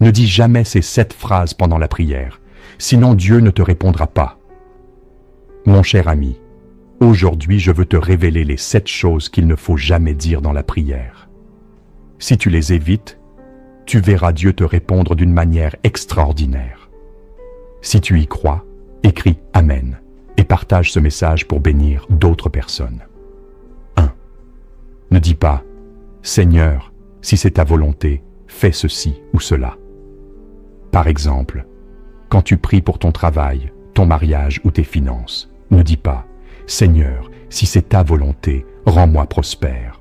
Ne dis jamais ces 7 phrases pendant la prière, sinon Dieu ne te répondra pas. Mon cher ami, aujourd'hui je veux te révéler les 7 choses qu'il ne faut jamais dire dans la prière. Si tu les évites, tu verras Dieu te répondre d'une manière extraordinaire. Si tu y crois, écris « Amen » et partage ce message pour bénir d'autres personnes. 1. Ne dis pas « Seigneur, si c'est ta volonté, fais ceci ou cela ». Par exemple, quand tu pries pour ton travail, ton mariage ou tes finances, ne dis pas « Seigneur, si c'est ta volonté, rends-moi prospère ».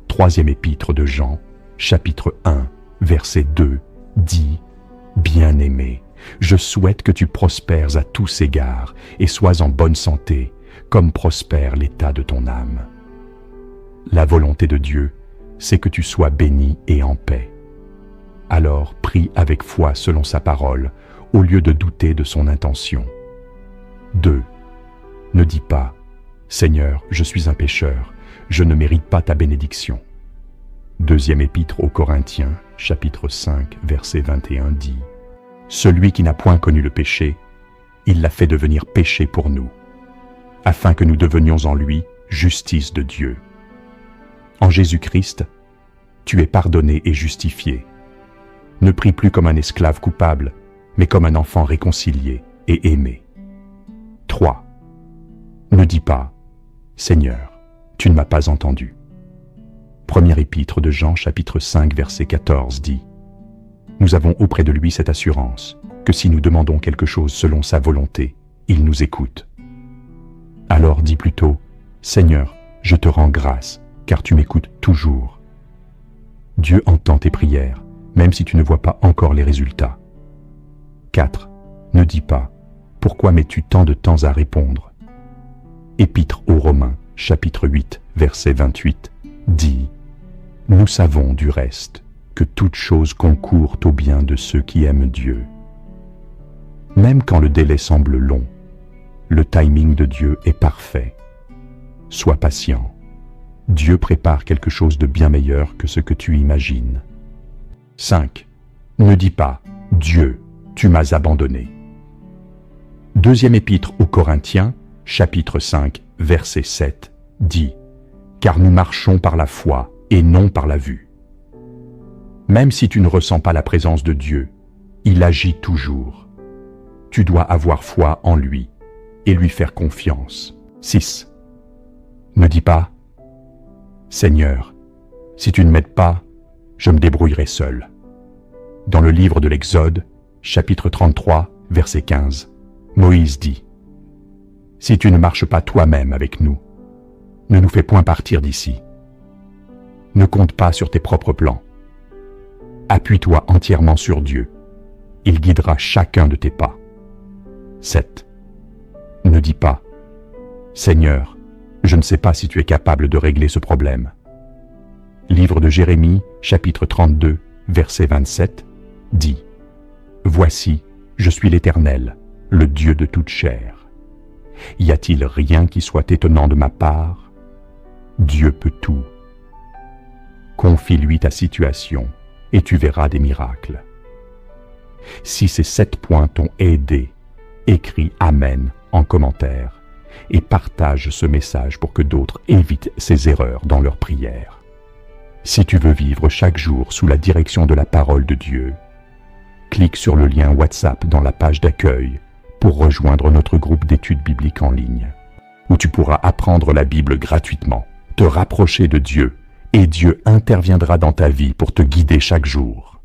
3e épître de Jean, chapitre 1, verset 2, dit « Bien-aimé, je souhaite que tu prospères à tous égards et sois en bonne santé, comme prospère l'état de ton âme. » La volonté de Dieu, c'est que tu sois béni et en paix. Alors prie avec foi selon sa parole, au lieu de douter de son intention. 2. Ne dis pas « Seigneur, je suis un pécheur, je ne mérite pas ta bénédiction. » 2e épître aux Corinthiens, chapitre 5, verset 21 dit « Celui qui n'a point connu le péché, il l'a fait devenir péché pour nous, afin que nous devenions en lui justice de Dieu. » En Jésus-Christ, tu es pardonné et justifié. Ne prie plus comme un esclave coupable, mais comme un enfant réconcilié et aimé. 3. Ne dis pas « Seigneur, tu ne m'as pas entendu. » 1er épître de Jean, chapitre 5, verset 14 dit « Nous avons auprès de lui cette assurance, que si nous demandons quelque chose selon sa volonté, il nous écoute. » Alors dis plutôt « Seigneur, je te rends grâce, car tu m'écoutes toujours. » Dieu entend tes prières, même si tu ne vois pas encore les résultats. 4. Ne dis pas « Pourquoi mets-tu tant de temps à répondre ?» Épître aux Romains, chapitre 8, verset 28, dit « Nous savons du reste que toute chose concourt au bien de ceux qui aiment Dieu. » Même quand le délai semble long, le timing de Dieu est parfait. Sois patient. Dieu prépare quelque chose de bien meilleur que ce que tu imagines. 5. Ne dis pas « Dieu, tu m'as abandonné. » 2e épître aux Corinthiens, chapitre 5, verset 7, dit « Car nous marchons par la foi et non par la vue. » Même si tu ne ressens pas la présence de Dieu, il agit toujours. Tu dois avoir foi en lui et lui faire confiance. 6. Ne dis pas « Seigneur, si tu ne m'aides pas, je me débrouillerai seul. » Dans le livre de l'Exode, chapitre 33, verset 15, Moïse dit « Si tu ne marches pas toi-même avec nous, ne nous fais point partir d'ici. Ne compte pas sur tes propres plans. Appuie-toi entièrement sur Dieu. Il guidera chacun de tes pas. » 7. Ne dis pas « Seigneur, je ne sais pas si tu es capable de régler ce problème. » Livre de Jérémie, chapitre 32, verset 27, dit « Voici, je suis l'Éternel, le Dieu de toute chair. Y a-t-il rien qui soit étonnant de ma part? Dieu peut tout. Confie-lui ta situation et tu verras des miracles. » Si ces 7 points t'ont aidé, écris « Amen » en commentaire et partage ce message pour que d'autres évitent ces erreurs dans leurs prières. Si tu veux vivre chaque jour sous la direction de la parole de Dieu, clique sur le lien WhatsApp dans la page d'accueil pour rejoindre notre groupe d'études bibliques en ligne, où tu pourras apprendre la Bible gratuitement, te rapprocher de Dieu, et Dieu interviendra dans ta vie pour te guider chaque jour.